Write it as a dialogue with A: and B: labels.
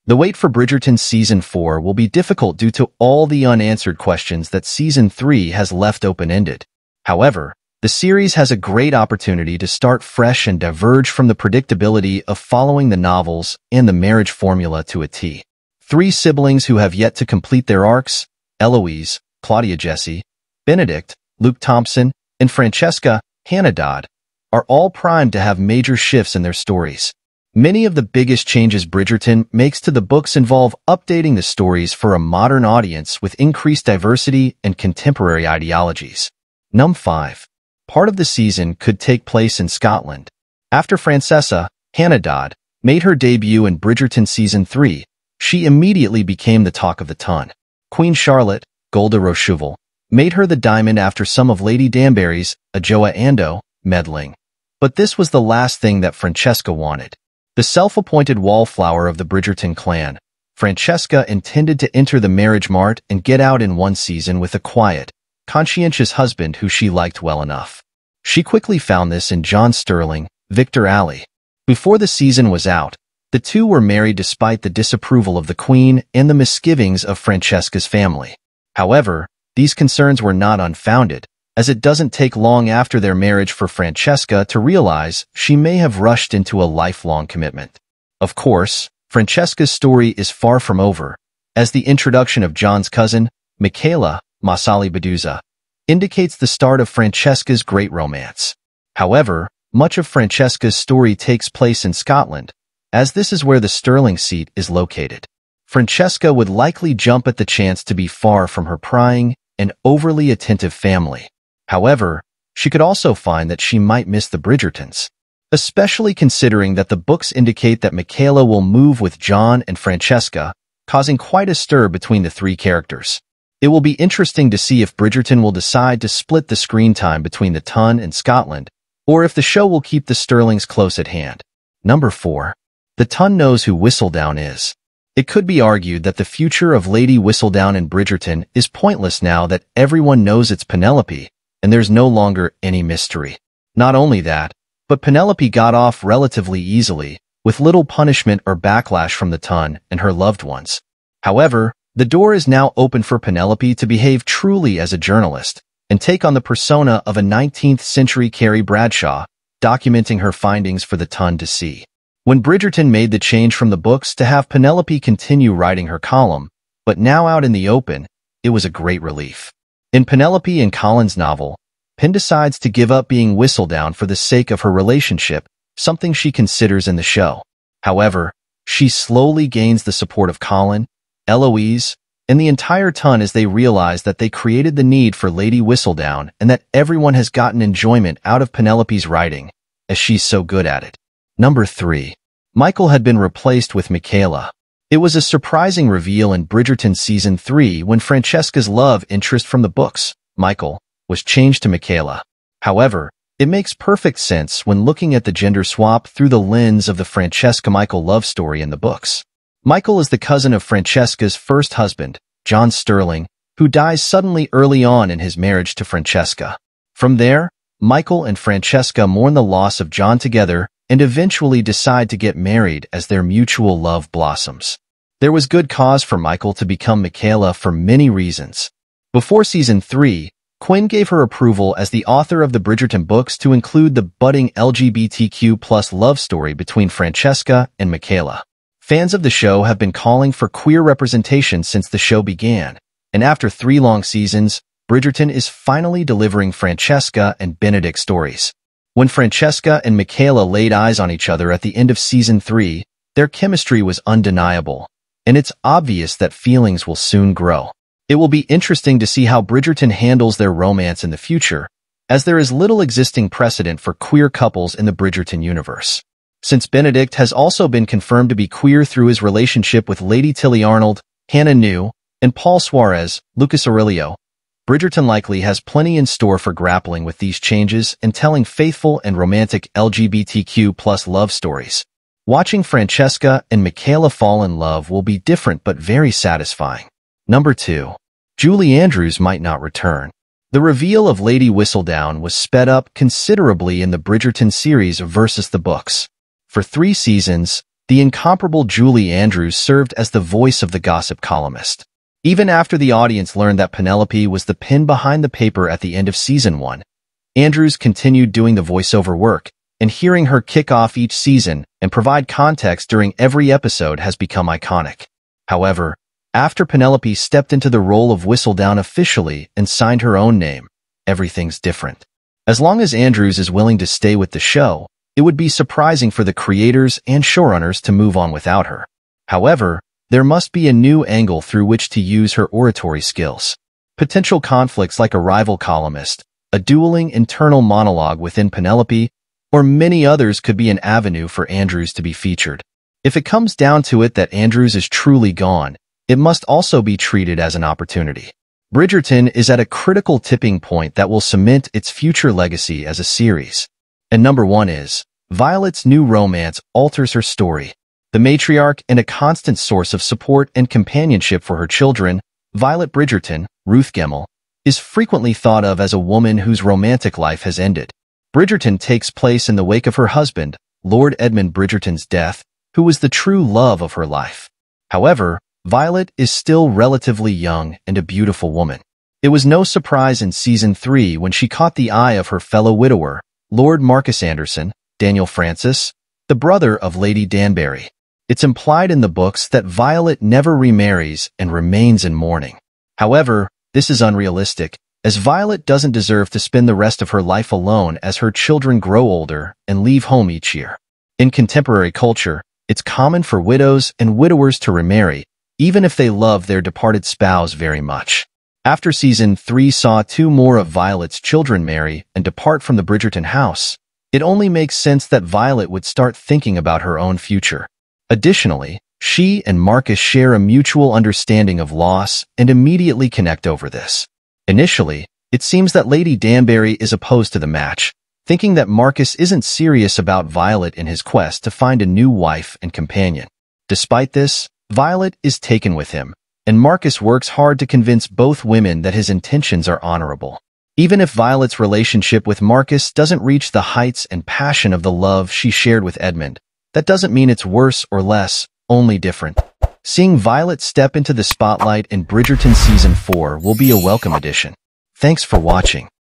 A: The wait for Bridgerton Season 4 will be difficult due to all the unanswered questions that Season 3 has left open-ended. However, the series has a great opportunity to start fresh and diverge from the predictability of following the novels and the marriage formula to a T. Three siblings who have yet to complete their arcs, Eloise, Claudia Jessie, Benedict, Luke Thompson, and Francesca, Hannah Dodd, are all primed to have major shifts in their stories. Many of the biggest changes Bridgerton makes to the books involve updating the stories for a modern audience with increased diversity and contemporary ideologies. Num. 5. Part of the season could take place in Scotland. After Francesca, Hannah Dodd, made her debut in Bridgerton Season 3, she immediately became the talk of the town. Queen Charlotte, Golda Rochefoucauld, made her the diamond after some of Lady Danbury's, Adjoa Andoh, meddling. But this was the last thing that Francesca wanted. The self-appointed wallflower of the Bridgerton clan, Francesca intended to enter the marriage mart and get out in one season with a quiet, conscientious husband who she liked well enough. She quickly found this in John Sterling, Victor Alley. Before the season was out, the two were married despite the disapproval of the Queen and the misgivings of Francesca's family. However, these concerns were not unfounded, as it doesn't take long after their marriage for Francesca to realize she may have rushed into a lifelong commitment. Of course, Francesca's story is far from over, as the introduction of John's cousin, Michaela, Masali Beduza, indicates the start of Francesca's great romance. However, much of Francesca's story takes place in Scotland, as this is where the Sterling seat is located. Francesca would likely jump at the chance to be far from her prying and overly attentive family. However, she could also find that she might miss the Bridgertons, especially considering that the books indicate that Michaela will move with John and Francesca, causing quite a stir between the three characters. It will be interesting to see if Bridgerton will decide to split the screen time between the Ton and Scotland, or if the show will keep the Sterlings close at hand. Number 4. The Ton knows who Whistledown is. It could be argued that the future of Lady Whistledown in Bridgerton is pointless now that everyone knows it's Penelope, and there's no longer any mystery. Not only that, but Penelope got off relatively easily, with little punishment or backlash from the Ton and her loved ones. However, the door is now open for Penelope to behave truly as a journalist and take on the persona of a 19th-century Carrie Bradshaw, documenting her findings for the Ton to see. When Bridgerton made the change from the books to have Penelope continue writing her column, but now out in the open, it was a great relief. In Penelope and Colin's novel, Pen decides to give up being Whistledown for the sake of her relationship, something she considers in the show. However, she slowly gains the support of Colin, Eloise, and the entire Ton as they realize that they created the need for Lady Whistledown and that everyone has gotten enjoyment out of Penelope's writing, as she's so good at it. Number 3. Michael had been replaced with Michaela. It was a surprising reveal in Bridgerton Season 3 when Francesca's love interest from the books, Michael, was changed to Michaela. However, it makes perfect sense when looking at the gender swap through the lens of the Francesca-Michael love story in the books. Michael is the cousin of Francesca's first husband, John Sterling, who dies suddenly early on in his marriage to Francesca. From there, Michael and Francesca mourn the loss of John together and eventually decide to get married as their mutual love blossoms. There was good cause for Michael to become Michaela for many reasons. Before Season 3, Quinn gave her approval as the author of the Bridgerton books to include the budding LGBTQ+ love story between Francesca and Michaela. Fans of the show have been calling for queer representation since the show began, and after 3 long seasons, Bridgerton is finally delivering Francesca and Benedict stories. When Francesca and Michaela laid eyes on each other at the end of Season 3, their chemistry was undeniable, and it's obvious that feelings will soon grow. It will be interesting to see how Bridgerton handles their romance in the future, as there is little existing precedent for queer couples in the Bridgerton universe. Since Benedict has also been confirmed to be queer through his relationship with Lady Tilly Arnold, Hannah New, and Paul Suarez, Lucas Aurelio, Bridgerton likely has plenty in store for grappling with these changes and telling faithful and romantic LGBTQ+ love stories. Watching Francesca and Michaela fall in love will be different but very satisfying. Number 2. Julie Andrews might not return. The reveal of Lady Whistledown was sped up considerably in the Bridgerton series versus the books. For 3 seasons, the incomparable Julie Andrews served as the voice of the gossip columnist. Even after the audience learned that Penelope was the pin behind the paper at the end of season 1, Andrews continued doing the voiceover work, and hearing her kick off each season and provide context during every episode has become iconic. However, after Penelope stepped into the role of Whistledown officially and signed her own name, everything's different. As long as Andrews is willing to stay with the show, it would be surprising for the creators and showrunners to move on without her. However, there must be a new angle through which to use her oratory skills. Potential conflicts like a rival columnist, a dueling internal monologue within Penelope, or many others could be an avenue for Andrews to be featured. If it comes down to it that Andrews is truly gone, it must also be treated as an opportunity. Bridgerton is at a critical tipping point that will cement its future legacy as a series. And number 1 is, Violet's new romance alters her story. The matriarch and a constant source of support and companionship for her children, Violet Bridgerton, Ruth Gemmell, is frequently thought of as a woman whose romantic life has ended. Bridgerton takes place in the wake of her husband, Lord Edmund Bridgerton's death, who was the true love of her life. However, Violet is still relatively young and a beautiful woman. It was no surprise in season 3 when she caught the eye of her fellow widower, Lord Marcus Anderson, Daniel Francis, the brother of Lady Danbury. It's implied in the books that Violet never remarries and remains in mourning. However, this is unrealistic, as Violet doesn't deserve to spend the rest of her life alone as her children grow older and leave home each year. In contemporary culture, it's common for widows and widowers to remarry, even if they love their departed spouse very much. After season 3 saw 2 more of Violet's children marry and depart from the Bridgerton house, it only makes sense that Violet would start thinking about her own future. Additionally, she and Marcus share a mutual understanding of loss and immediately connect over this. Initially, it seems that Lady Danbury is opposed to the match, thinking that Marcus isn't serious about Violet in his quest to find a new wife and companion. Despite this, Violet is taken with him, and Marcus works hard to convince both women that his intentions are honorable. Even if Violet's relationship with Marcus doesn't reach the heights and passion of the love she shared with Edmund, that doesn't mean it's worse or less, only different. Seeing Violet step into the spotlight in Bridgerton Season 4 will be a welcome addition. Thanks for watching.